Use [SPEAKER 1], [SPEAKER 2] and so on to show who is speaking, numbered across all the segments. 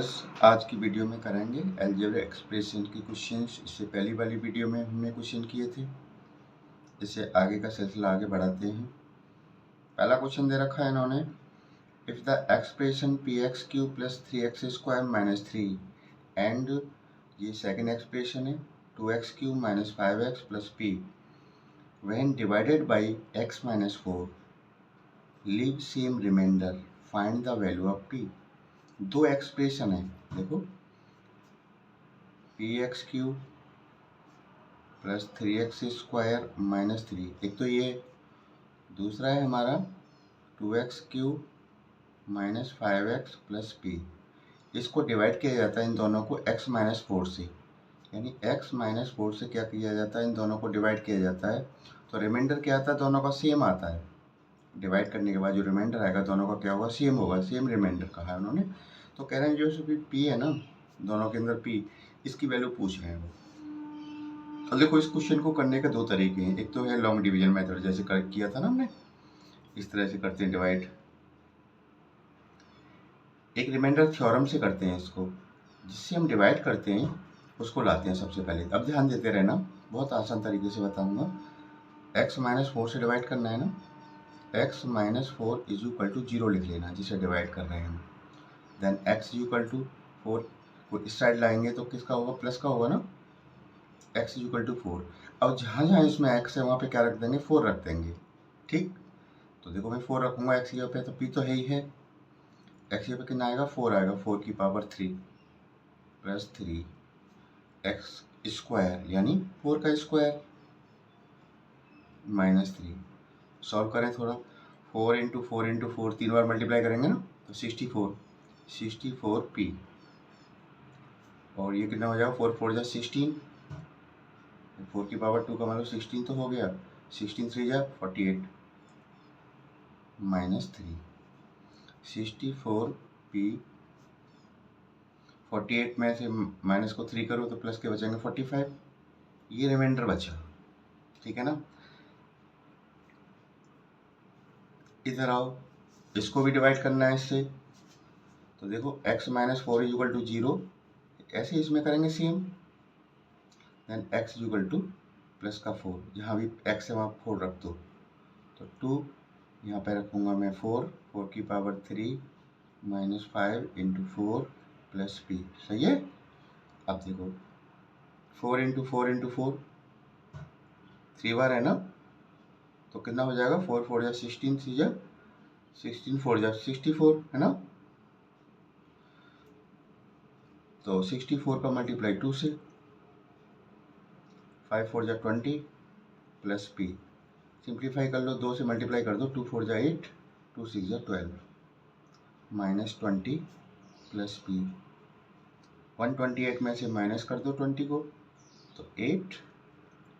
[SPEAKER 1] Students, आज की video में करेंगे अलजेब्रा एक्सप्रेशन की क्वेश्चंस। इससे पहली वाली वीडियो में हमने क्वेश्चन किए थे। इससे आगे का सिलसिला आगे बढ़ाते हैं। पहला क्वेश्चन दे रखा है इन्होंने, if the expression px³ + 3x² - 3 and ये सेकेंड एक्सप्रेशन है 2x³ - 5x + p when divided by x - 4 leave same remainder, find the value of p। दो एक्सप्रेशन है, देखो px³ + 3x² - 3, एक तो ये, दूसरा है हमारा 2x³ - 5x + p। इसको डिवाइड किया जाता है इन दोनों को x - 4 से, यानी x - 4 से क्या किया जाता है, इन दोनों को डिवाइड किया जाता है तो रिमाइंडर क्या आता है, दोनों का सेम आता है। डिवाइड करने के बाद जो रिमाइंडर आएगा दोनों का क्या होगा, सेम होगा। सेम रिमाइंडर कहा है उन्होंने। तो कह रहे हैं जो भी p है ना, दोनों के अंदर p, इसकी वैल्यू पूछ रहे हैं वो। तो देखो इस क्वेश्चन को करने के दो तरीके हैं। एक तो है लॉन्ग डिवीजन मेथड, जैसे किया था ना हमने, इस तरह से करते हैं डिवाइड। एक रिमाइंडर थ्योरम से करते हैं इसको, जिससे हम डिवाइड करते हैं उसको लाते हैं सबसे पहले। अब ध्यान देते रहना, बहुत आसान तरीके से बताऊंगा। x - 4 से डिवाइड करना है ना, x - 4 = 0 लिख लेना, जिसे डिवाइड कर रहे हैं हम। देन x = 4 को इस साइड लाएंगे तो किसका होगा, प्लस का होगा ना, x = 4। अब जहाँ जहाँ इसमें x है वहाँ पे क्या रख देंगे, 4 रख देंगे। ठीक, तो देखो मैं 4 रखूँगा x की जगह पे, तो p तो है ही है। x की जगह पे कितना आएगा, 4 आएगा, 4³ + 3x² यानी 4 का स्क्वायर -3। सॉल्व करें थोड़ा, 4 × 4 × 4 3 बार मल्टीप्लाई करेंगे ना, तो 64p। और ये कितना हो जाएगा, 4 4 जा 16, 4² का मतलब 16 तो हो गया, 16 3 जा 48 -3, 64p। 48 में से माइनस को 3 करो तो प्लस के बचेंगे 45, ये रिमाइंडर बचा। ठीक है ना, इधर आओ, इसको भी डिवाइड करना है इससे। तो देखो x - 4 = 0, ऐसे इसमें करेंगे सेम। देन x = प्लस का 4, यहाँ भी x है वहाँ 4 रख दो, तो 2 यहाँ पे रखूँगा मैं 4, 4³ - 3 - 5 × 4 + p। सही है। अब देखो 4 × 4 × 4 3 बार है ना, तो कितना हो जाएगा, 4 4 जा 16, 3 जा 16, 4 जा 64 है ना। तो 64 का मल्टीप्लाई 2 से, 5 4 जा 20 + p। सिंप्लीफाई कर लो, 2 से मल्टीप्लाई कर दो, 2 4 जा 8, 2 6 जा 12 -20 + p। 128 में से माइनस कर दो 20 को, तो 8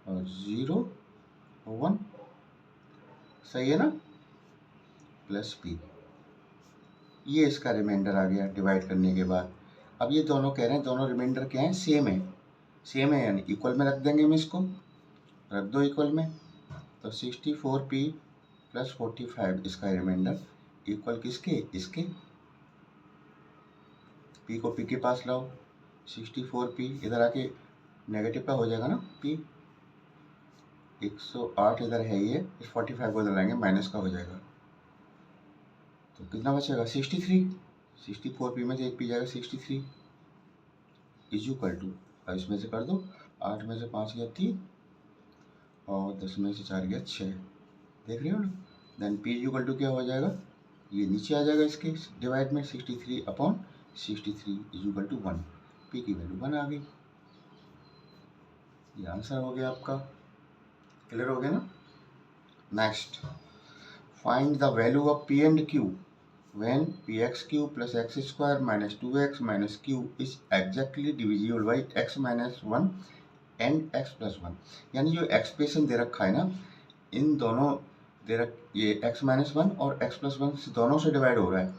[SPEAKER 1] और 0 और 1, सही है ना, + p। ये इसका रिमाइंडर आ गया डिवाइड करने के बाद। अब ये दोनों कह रहे हैं, दोनों रिमाइंडर क्या है, सेम है। सेम है यानी इक्वल में रख देंगे हम, इसको रख दो इक्वल में। तो 64p + 45 इसका रिमाइंडर इक्वल किसके, इसके। p को p के पास लाओ, 64p इधर आके नेगेटिव का हो जाएगा ना p, 108 इधर है ये, इस 45 को इधर लाएंगे, माइनस का हो जाएगा। तो कितना बचेगा, 63। 64p में से एक p जाएगा 63 = अब इसमें से कर दो, 8 में से 5 गया 3 और 10 में से 4 गया 6, देख रहे हो ना। देन p = क्या हो जाएगा, ये नीचे आ जाएगा इसके डिवाइड में, 63/63 = 1। p की वैल्यू 1 आ गई। ये आंसर हो गया आपका। क्लियर हो गया ना। Next, find the value of p and q when px³ + x² - 2x - q is exactly divisible by x - 1 and x + 1। यानी जो एक्सप्रेशन दे रखा है ना, इन दोनों ये x - 1 और x + 1 से दोनों से डिवाइड हो रहा है,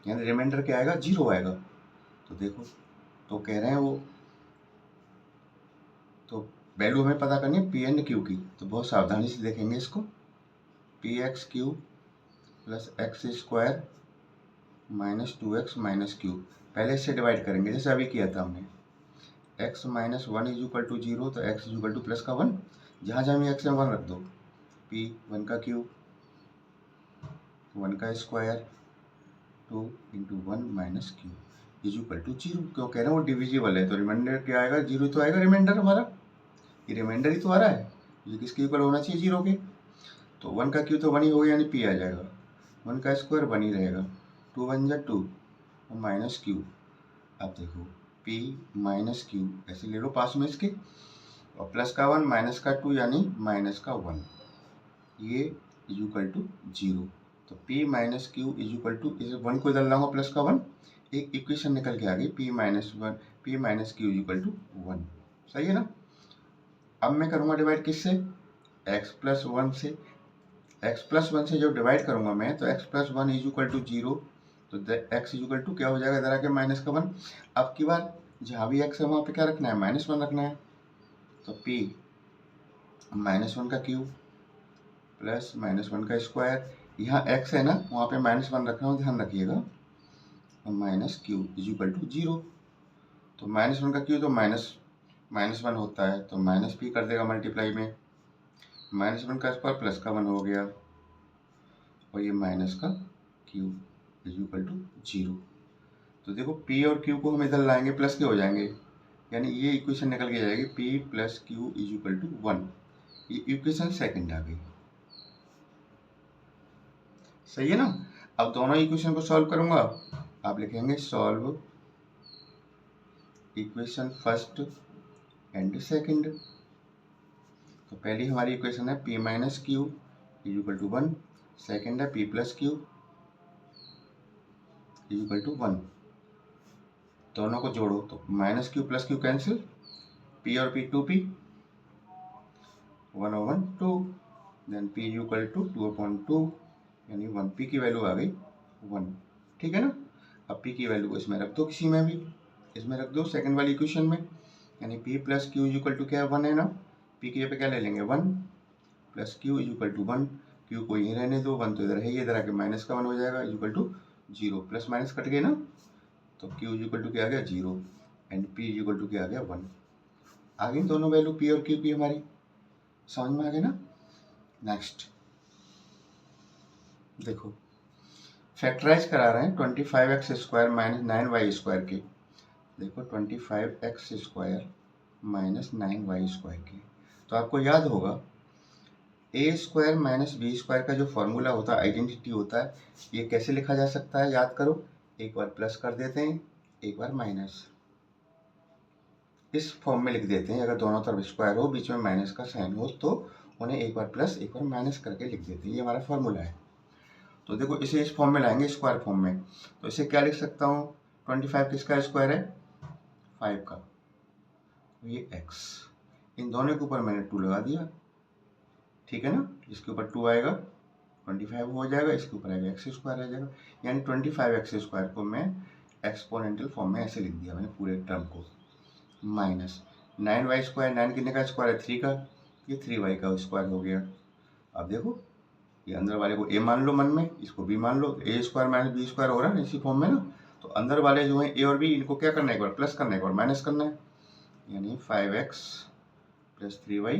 [SPEAKER 1] यानी रिमाइंडर क्या आएगा, 0 आएगा। तो देखो, तो कह रहे हैं वो, तो वैल्यू हमें पता करनी है p एंड q की, तो बहुत सावधानी से देखेंगे इसको। px³ + x² - 2x - q, पहले इससे डिवाइड करेंगे जैसे अभी किया था हमने, x minus one is equal to zero, तो x is equal to plus का वन, जहाँ जहाँ भी x में वन रख दो, p वन का क्यूब, वन का square, two into one minus cube is equal to zero. क्यों कह रहे हैं वो डिविजिबल है, तो रिमाइंडर क्या आएगा, जीरो तो आएगा रिमाइंडर हमारा, ये रिमाइंडर ही तो आ रहा है, ये किसके इक्वल होना चाहिए, जीरो के। तो वन का क्यूब तो वन ही हो गया, यानी p आ जाएगा, वन का स्क्वायर वन ही रहेगा, टू वन जा टू और माइनस क्यूब। अब देखो p माइनस क्यूब ऐसे ले लो पास में इसके, और प्लस का वन माइनस का टू यानी माइनस का वन, ये इज इक्वल टू जीरो। तो p minus q is equal to, इस वन को इधर लाऊंगा प्लस का वन, एक इक्वेशन निकल के आ गई, p minus one, p minus q is equal to one. सही है ना। अब मैं करूँगा डिवाइड किससे, x प्लस वन से, x प्लस वन से जब डिवाइड करूँगा मैं, तो x plus one is equal to zero, तो x इज इक्वल टू क्या हो जाएगा, इधर आके माइनस का वन। अब की बार जहाँ भी x है वहाँ पे क्या रखना है, माइनस वन रखना है, तो p माइनस वन का क्यूब प्लस माइनस वन का स्क्वायर, यहाँ x है ना वहाँ पे माइनस वन रखना हो, ध्यान रखिएगा, minus q is equal to zero. तो माइनस वन का क्यू तो माइनस वन होता है, तो माइनस p कर देगा मल्टीप्लाई में, माइनस वन का स्क्वायर प्लस का वन हो गया, और ये माइनस का q is equal to zero. तो देखो p और q को हम इधर लाएंगे प्लस के हो जाएंगे, यानी ये इक्वेशन निकल के जाएगी p plus q is equal to one, ये इक्वेशन सेकंड आ गई। सही है ना। अब दोनों इक्वेशन को सॉल्व करूंगा, आप लिखेंगे solve equation first and second. तो पहली हमारी इक्वेशन है p minus q is equal to one, second है p plus q is equal to one. दोनों को जोड़ो तो minus q plus q cancel, p और p टू p, वन और one two, then p is equal to two upon two, यानी one, p की value आ गई वन। ठीक है ना। अब p की वैल्यू को इसमें रख दो, किसी में भी इसमें रख दो सेकंड वाली इक्वेशन में, यानी p plus q is equal to क्या है, वन है ना, p की जगह पे क्या ले लेंगे one, plus q is equal to one, q को यहीं रहने दो, वन तो इधर है ही, इधर आके माइनस का वन हो जाएगा is equal to zero, plus minus cut गए ना, तो क्यू इज इक्वल टू क्या आ गया zero, and p is equal to क्या आ गया वन। आ गई दोनों वैल्यू p और q की हमारी, समझ में आ गई ना। नेक्स्ट देखो फैक्टराइज करा रहे हैं 25x square minus 9y square के, देखो 25x square minus 9y square के, तो आपको याद होगा ए स्क्वायर माइनस बी स्क्वायर का जो फॉर्मूला होता है, आइडेंटिटी होता है, ये कैसे लिखा जा सकता है, याद करो, एक बार प्लस कर देते हैं, एक बार माइनस, इस फॉर्म में लिख देते हैं, अगर दोनों तरफ स्क्वायर हो बीच में माइनस का साइन हो तो उन्हें एक बार प्लस एक बार माइनस करके लिख देते हैं, ये हमारा फॉर्मूला है। तो देखो इसे इस फॉर्म में लाएंगे स्क्वायर फॉर्म में, तो इसे क्या लिख सकता हूँ, 25 किसका स्क्वायर है, 5 का, ये x, इन दोनों के ऊपर मैंने 2 लगा दिया, ठीक है ना, इसके ऊपर 2 आएगा 25 हो जाएगा, इसके ऊपर आएगा x स्क्वायर आ जाएगा, यानी 25x स्क्वायर को मैं एक्सपोनेंशियल फॉर्म में ऐसे लिख दिया मैंने पूरे टर्म को, माइनस 9y स्क्वायर, 9 कितने का स्क्वायर है 3 का, ये 3y का स्क्वायर हो गया। अब देखो ये अंदर वाले को a मान लो मन में, इसको b मान लो, a square minus B square हो रहा है ना इसी फॉर्म में ना, तो अंदर वाले जो हैं a और b, इनको क्या करना है, एक बार प्लस करना है एक बार माइनस करना है, यानी 5x प्लस 3y,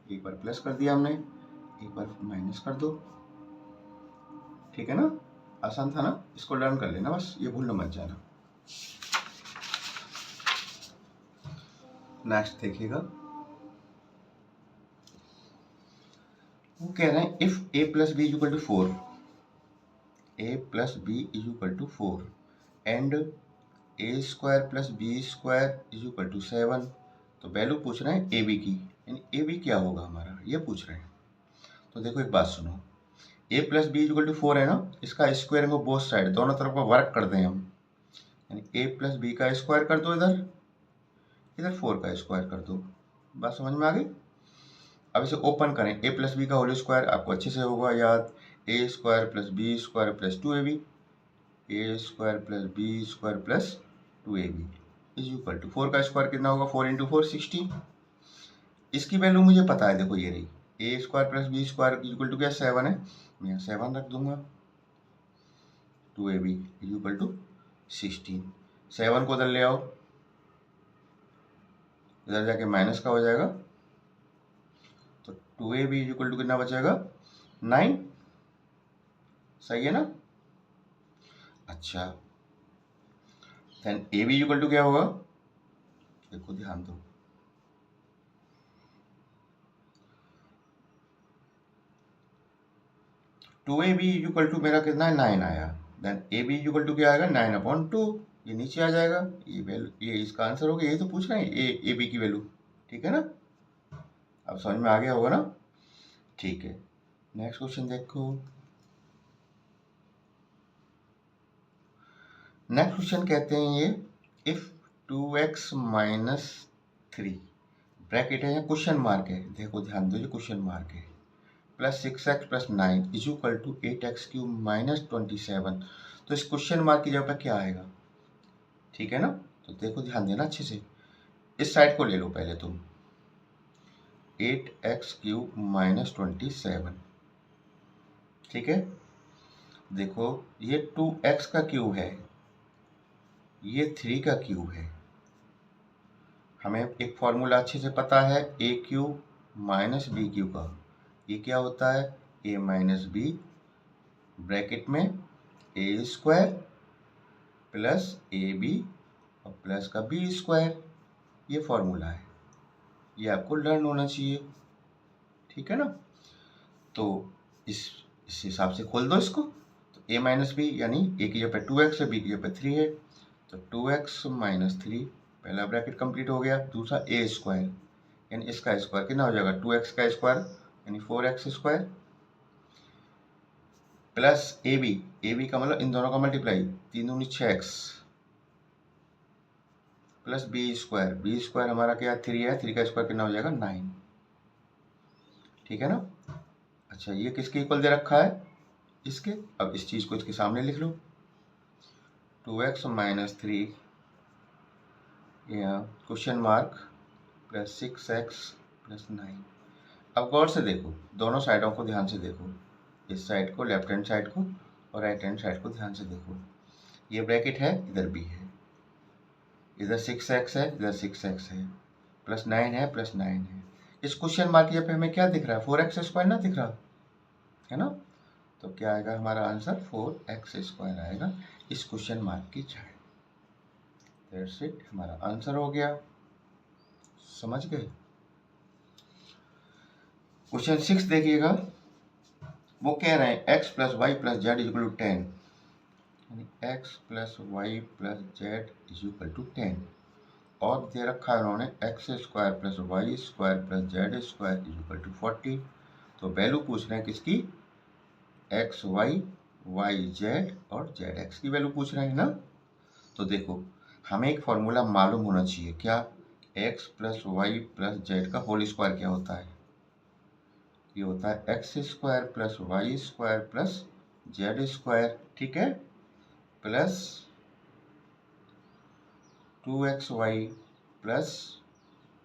[SPEAKER 1] एक बार प्लस कर दिया हमने, एक बार माइनस कर दो, ठीक है ना, आसान था ना, इसको लर्न कर लेना बस, ये भूलना मत जाना। नेक्स्ट देखिएगा, वो कह रहे हैं if a plus B is equal to 4, a plus B is equal to 4 and a square plus B square is equal to 7, तो वैल्यू पूछ रहे हैं ए बी की, यानी ए बी क्या होगा हमारा, ये पूछ रहे हैं। तो देखो एक बात सुनो, a plus B is equal to 4 है ना, इसका स्क्वायर को बोथ साइड दोनों तरफ का वर्क कर दें हम, यानी a प्लस बी का स्क्वायर कर दो, इधर इधर 4 का स्क्वायर कर दो, बात समझ में आ गई। अब इसे ओपन करें, a प्लस बी का होल स्क्वायर आपको अच्छे से होगा याद, a square plus B square plus 2ab, a square plus B square plus 2ab is equal to 4 का स्क्वायर कितना होगा, 4 इंटू 4 16, इसकी वैल्यू मुझे पता है, देखो ये रही, a square plus B square is equal to क्या 7 है, मैं यहाँ 7 रख दूंगा, 2ab इज इक्वल टू 16, 7 को उधर ले आओ, इधर जाके माइनस का हो जाएगा, तो 2ab इक्वल टू कितना बचेगा 9। सही है ना। अच्छा, देन ab इक्वल टू क्या होगा, देखो ध्यान दो, two A B equal to मेरा कितना है 9 आया, then A B equal to क्या आएगा 9/2, ये नीचे आ जाएगा, ये वैल्यू, ये इसका आंसर हो गया। यही तो पूछ रहे हैं ए बी की वैल्यू, ठीक है ना। अब समझ में आ गया होगा ना। ठीक है, नेक्स्ट क्वेश्चन देखो। नेक्स्ट क्वेश्चन कहते हैं ये, इफ 2x माइनस 3 ब्रैकेट है या क्वेश्चन मार्क है, देखो ध्यान दो, ये क्वेश्चन मार्क है, plus 6x plus 9 is equal to 8x³ minus 27, तो इस क्वेश्चन मार्क की जगह पर क्या आएगा, ठीक है ना। तो देखो ध्यान देना अच्छे से, इस साइड को ले लो पहले तुम, 8x³ माइनस 27, ठीक है। देखो ये 2x का क्यूब है, ये 3 का क्यूब है, हमें एक फॉर्मूला अच्छे से पता है a³ माइनस b³ का, ये क्या होता है a माइनस b ब्रैकेट में a² प्लस ab और प्लस का b², ये फॉर्मूला है, ये आपको लर्न होना चाहिए, ठीक है ना। तो इस हिसाब से खोल दो इसको, तो a माइनस बी यानी a की जगह पे 2x है, b की जगह पे 3 है, तो 2x माइनस 3 पहला ब्रैकेट कंप्लीट हो गया, दूसरा a² यानी इसका स्क्वायर कितना हो जाएगा 2x का स्क्वायर यानी 4x² प्लस ab का मतलब इन दोनों का मल्टीप्लाई 3 दूनी 6x प्लस b² हमारा क्या 3 है, 3 का स्क्वायर कितना हो जाएगा 9, ठीक है ना। अच्छा, ये किसके इक्वल दे रखा है, इसके। अब इस चीज को इसके सामने लिख लो, 2x minus 3 question mark plus 6x plus 9। अब गौर से देखो, दोनों साइडों को ध्यान से देखो, इस साइड को, लेफ्ट हैंड साइड को और राइट हैंड साइड को ध्यान से देखो, ये ब्रैकेट है, इधर भी है, इधर 6x है, इधर 6x है, प्लस 9 है, प्लस 9 है। इस क्वेश्चन मार्क की जगह पे हमें क्या दिख रहा है 4x² ना दिख रहा है ना, तो क्या आएगा हमारा आंसर 4x² आएगा इस क्वेश्चन मार्क की जगह। दैट्स इट, हमारा आंसर हो गया, समझ गए। क्वेश्चन 6 देखिएगा, वो कह रहे हैं x plus Y plus Z is equal to 10, यानी x plus Y plus Z is equal to 10, और दे रखा है उन्होंने x² plus y² plus z² is equal to 40। तो वैल्यू पूछ रहे हैं किसकी, x y y z और z x की वैल्यू पूछ रहे हैं ना। तो देखो हमें एक फॉर्मूला मालूम होना चाहिए, क्या, x plus Y plus Z का होल स्क्वायर क्या होता है, ये होता है x² plus y² plus z², ठीक है, plus 2xy plus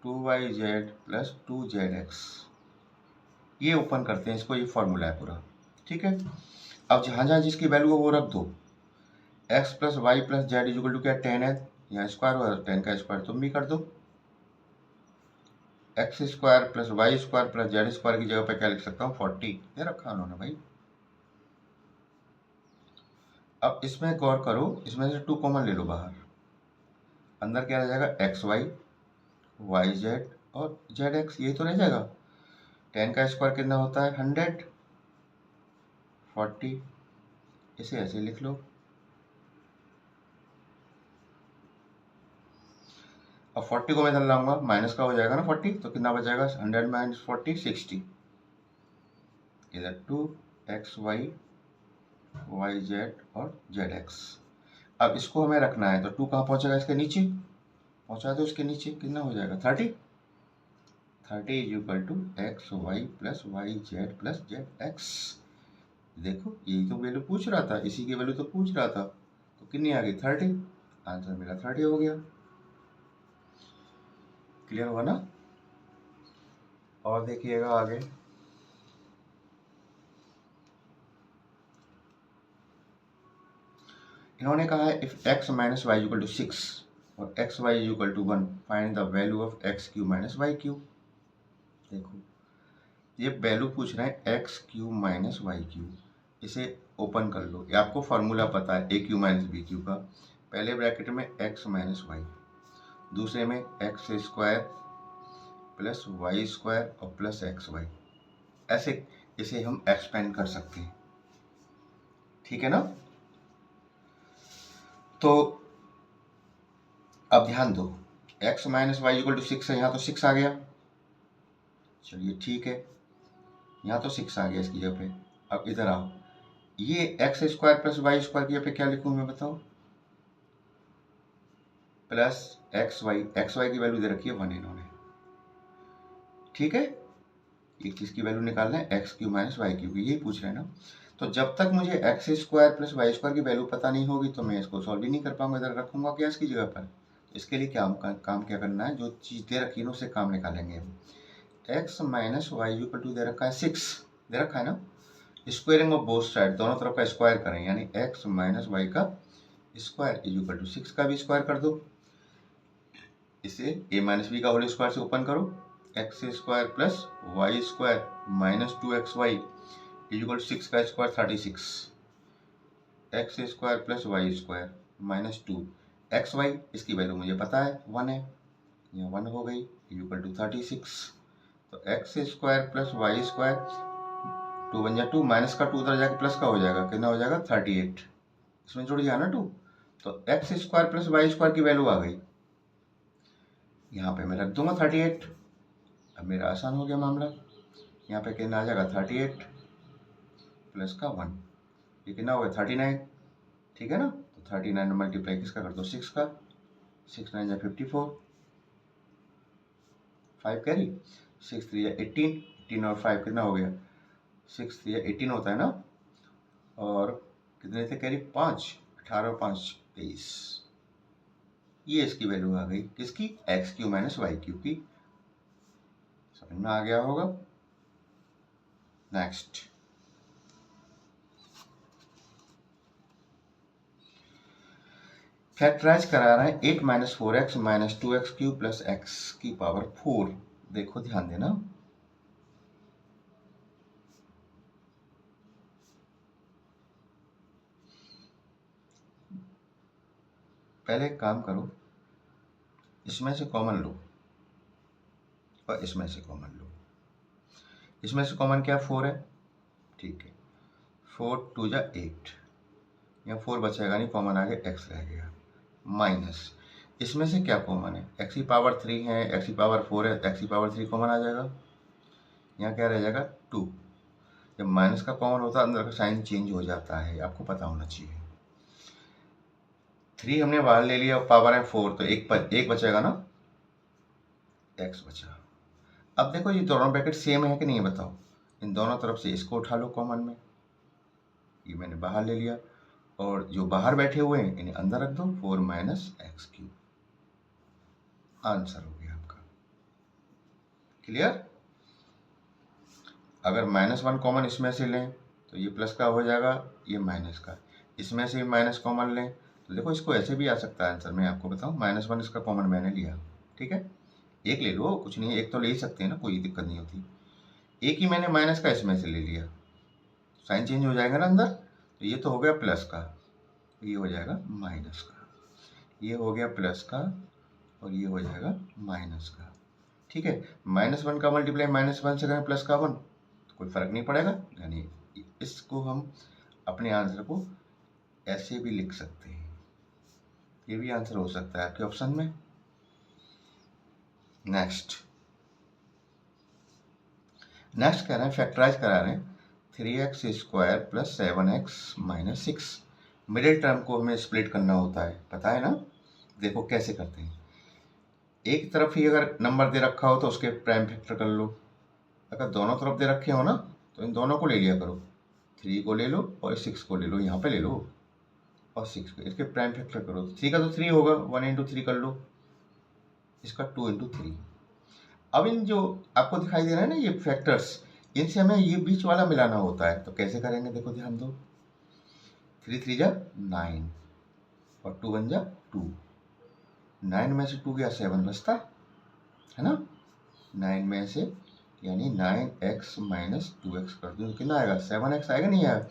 [SPEAKER 1] 2yz plus 2zx, ये ओपन करते हैं इसको, ये फॉर्मूला है पूरा, ठीक है। अब जहाँ जहाँ जिसकी वैल्यू है वो रख दो, x plus Y plus Z is equal to क्या 10 है, यहाँ स्क्वायर हुआ 10 का स्क्वायर तुम भी कर दो, x² plus y² plus z² की जगह पे क्या लिख सकता हूँ 40, ये रखा उन्होंने भाई। अब इसमें गौर करो, इसमें से 2 कॉमन ले लो बाहर, अंदर क्या रह जाएगा xy yz और zx, ये तो रह जाएगा, 10 का स्क्वायर कितना होता है 100, 40, इसे ऐसे लिख लो। अब 40 को मैं इधर लाऊंगा, माइनस का हो जाएगा ना 40, तो कितना बचेगा 100 माइनस 40 60, इधर 2xy yz और zx। अब इसको हमें रखना है, तो 2 कहाँ पहुंचेगा इसके नीचे, पहुंचा दो इसके नीचे, कितना हो जाएगा 30 is equal to X Y plus Y Z plus Z X. देखो यही तो वैल्यू पूछ रहा था, इसी की वैल्यू तो पूछ रहा था, तो कितनी आ गई 30, आंसर मेरा 30 हो गया। क्लियर हुआ ना। और देखिएगा आगे, इन्होंने कहा है if x minus Y equal to 6 और X Y equal to 1 find the value of X cube minus Y cube. देखो ये वैल्यू पूछ रहे हैं X cube minus Y cube. इसे ओपन कर लो, ये आपको फार्मूला पता है A cube minus B cube का। पहले ब्रैकेट में एक्स माइनस वाई, दूसरे में X square plus Y square और प्लस एक्स वाई। ऐसे इसे हम एक्सपेंड कर सकते हैं, ठीक है ना। तो अब ध्यान दो, x minus Y equal to 6 है, यहाँ तो 6 आ गया, चलिए ठीक है, यहाँ तो 6 आ गया इसकी जगह पे। अब इधर आओ, ये X square plus Y square की जगह पे क्या लिखूँ मैं बताओ, प्लस एक्स वाई की वैल्यू दे रखी है 1 इन्होंने, ठीक है। एक चीज़ की वैल्यू निकालना है X cube minus Y cube की, यही पूछ रहे हैं ना। तो जब तक मुझे X square plus Y square की वैल्यू पता नहीं होगी तो मैं इसको सॉल्व ही नहीं कर पाऊंगा। इधर रखूंगा क्या इसकी जगह पर। इसके लिए काम क्या करना है, जो चीज़ दे रखी है ना उससे काम निकालेंगे। X minus Y equal to दे रखा है 6, दे रखा है ना। स्क्वायरिंग ऑफ बोथ साइड, दोनों तरफ का स्क्वायर करें, यानी एक्स माइनस वाई का स्क्वायर इज इक्वल टू 6 का भी स्क्वायर कर दो। इसे ए माइनस बी का होल स्क्वायर से ओपन करो, X square plus Y square minus 2xy equal 6 का square 36, X square plus Y square minus 2xy, इसकी वैल्यू मुझे पता है 1 है, यहाँ 1 हो गई इक्वल टू 36। तो X square plus Y square 2 बन जाए 2, माइनस का 2 उधर जाके प्लस का हो जाएगा, कितना हो जाएगा 38, इसमें जुड़ गया ना 2। तो X square plus Y square की वैल्यू आ गई, यहाँ पे मैं रख दूंगा 38। अब मेरा आसान हो गया मामला, यहाँ पे कितना आ जाएगा 38 प्लस का 1, ये कितना हो गया 39, ठीक है ना। तो 39 में मल्टीप्लाई किसका कर दो 6 का, 6 9 54, 5 कैरी, 6 3 18, 18 और 5 कितना हो गया 6 3 18 होता है ना। और कितने थे कैरी 5, 18 और 5 23, ये इसकी वैल्यू आ गई किसकी, X cube minus Y cube की। समझ में आ गया होगा। नेक्स्ट, फैक्टराइज करा रहे हैं 8 minus 4x minus 2x Q plus x की पावर 4। देखो ध्यान देना, पहले एक काम करो, इसमें से कॉमन लो और इसमें से कॉमन लो। इसमें से कॉमन क्या 4 है, ठीक है, 4 2 जा 8, यहाँ 4 बचेगा नहीं, कॉमन आगे x रह गया, माइनस इसमें से क्या कॉमन है, x की पावर 3 है, x की पावर 4 है, x की पावर 3 कॉमन आ जाएगा, यहाँ क्या रह जाएगा 2। जब माइनस का कॉमन होता है अंदर का साइन चेंज हो जाता है, आपको पता होना चाहिए। 3 हमने बाहर ले लिया, पावर है 4, तो एक बचेगा ना, x बचा। अब देखो ये दोनों ब्रैकेट सेम है कि नहीं बताओ, इन दोनों तरफ से इसको उठा लो कॉमन में, ये मैंने बाहर ले लिया, और जो बाहर बैठे हुए हैं इन्हें अंदर रख दो, 4 माइनस एक्स क्यूब, आंसर हो गया आपका। क्लियर। अगर -1 कॉमन इसमें से लें तो ये प्लस का हो जाएगा, ये माइनस का, इसमें से माइनस कॉमन लें तो देखो इसको ऐसे भी आ सकता है आंसर, मैं आपको बताऊं, -1 इसका कॉमन मैंने लिया, ठीक है, एक ले लो, कुछ नहीं, एक तो ले ही सकते हैं ना, कोई दिक्कत नहीं होती। एक ही मैंने माइनस का इसमें से ले लिया, साइन चेंज हो जाएगा ना अंदर, तो ये तो हो गया प्लस का, ये हो जाएगा माइनस का, ये हो गया प्लस का और ये हो जाएगा माइनस का, ठीक है। -1 का मल्टीप्लाई -1 से करें प्लस का 1 तो कोई फर्क नहीं पड़ेगा, यानी इसको हम अपने आंसर को ऐसे भी लिख सकते हैं, ये भी आंसर हो सकता है आपके ऑप्शन में। नेक्स्ट कह रहे हैं फैक्टराइज करा रहे हैं 3x square plus 7x minus 6। Middle term को हमें स्प्लिट करना होता है, पता है ना। देखो कैसे करते हैं, एक तरफ ही अगर नंबर दे रखा हो तो उसके प्राइम फैक्टर कर लो, अगर दोनों तरफ दे रखे हो ना तो इन दोनों को ले लिया करो, 3 को ले लो और 6 को ले लो, यहाँ पे ले लो, और 6 को इसके प्राइम फैक्टर करो, 3 का तो 3 होगा, 1 इंटू 3 कर लो, इसका 2 इंटू 3। अब इन जो आपको दिखाई दे रहा है ना ये फैक्टर्स, इनसे हमें ये बीच वाला मिलाना होता है, तो कैसे करेंगे देखो ध्यान दो, 3 3 जा 9, और 2 वन जा 2, 9 में से 2 गया 7 बचता है ना, 9 में से, यानी 9x माइनस 2x कर दूँ तो कितना आएगा, 7x आएगा नहीं आएगा।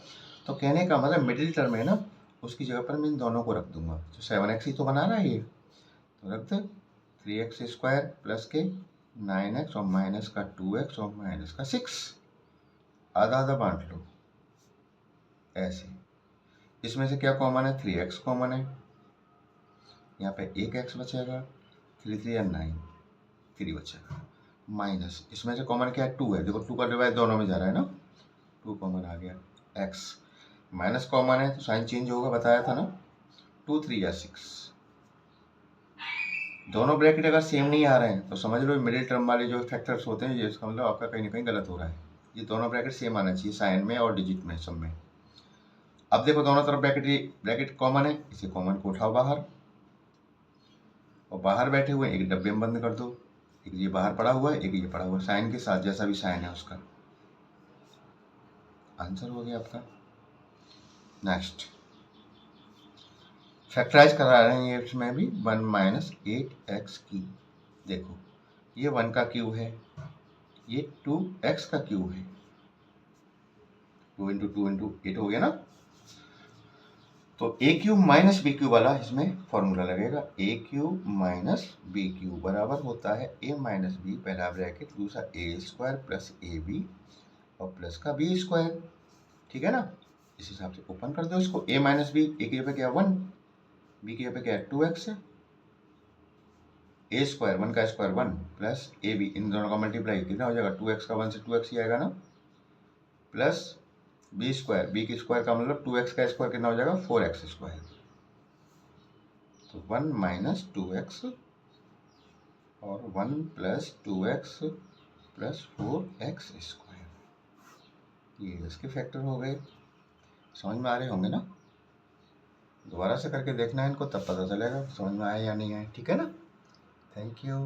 [SPEAKER 1] तो कहने का मतलब मिडिल टर्म है ना, उसकी जगह पर मैं इन दोनों को रख दूंगा। तो 7x ही तो बना रहा है ये, तो रख दे 3x स्क्वायर प्लस के 9x और माइनस का 2x और माइनस का 6, आधा आधा बांट लो ऐसे। इसमें से क्या कॉमन है, 3x कॉमन है, यहाँ पे एक x बचेगा, 3 3 9, 3 बचेगा, माइनस इसमें से कॉमन क्या है, 2 है, देखो 2 का डिवाइड दोनों में जा रहा है ना, 2 कॉमन आ गया, x माइनस कॉमन है तो साइन चेंज होगा, बताया था ना, 2 3 या 6। दोनों ब्रैकेट अगर सेम नहीं आ रहे हैं तो समझ लो मिडिल टर्म वाले जो फैक्टर्स होते हैं, ये इसका मतलब आपका कहीं ना कहीं गलत हो रहा है। ये दोनों ब्रैकेट सेम आना चाहिए, साइन में और डिजिट में, सब में। अब देखो दोनों तरफ ब्रैकेट कॉमन है, इसे कॉमन को उठाओ बाहर, और बाहर बैठे हुए एक डब्बे में बंद कर दो, एक ये बाहर पड़ा हुआ है, एक ये पड़ा हुआ है, साइन के साथ जैसा भी साइन है उसका। आंसर हो गया आपका। नेक्स्ट फैक्टराइज करा रहे हैं ये, इसमें भी 1 माइनस 8x क्यूब। देखो ये 1 का क्यूब है, ये 2x का क्यूब है, 2 इंटू 2 इंटू 8 हो गया ना। तो ए क्यूब माइनस बी क्यूब वाला इसमें फॉर्मूला लगेगा, ए क्यूब माइनस बी क्यूब बराबर होता है ए माइनस बी, पहला ब्रैकेट, दूसरा ए स्क्वायर प्लस ए बी और प्लस का बी स्क्वायर, ठीक है ना। इस हिसाब से ओपन कर दो इसको, ए माइनस बी, ए की जगह पे क्या 1, बी की जगह पे क्या है 2x है, ए स्क्वायर 1 का स्क्वायर 1 प्लस ए बी, इन दोनों का मल्टीप्लाई कितना हो जाएगा, 2x का 1 से 2x ही आएगा ना, प्लस बी स्क्वायर, बी की स्क्वायर का मतलब 2x का स्क्वायर कितना हो जाएगा 4x स्क्वायर। तो 1 माइनस 2x और 1 plus 2x plus 4x square, ये इसके फैक्टर हो गए। समझ में आ रहे होंगे ना, दोबारा से करके देखना है इनको, तब पता चलेगा समझ में आया या नहीं आया, ठीक है ना। Thank you.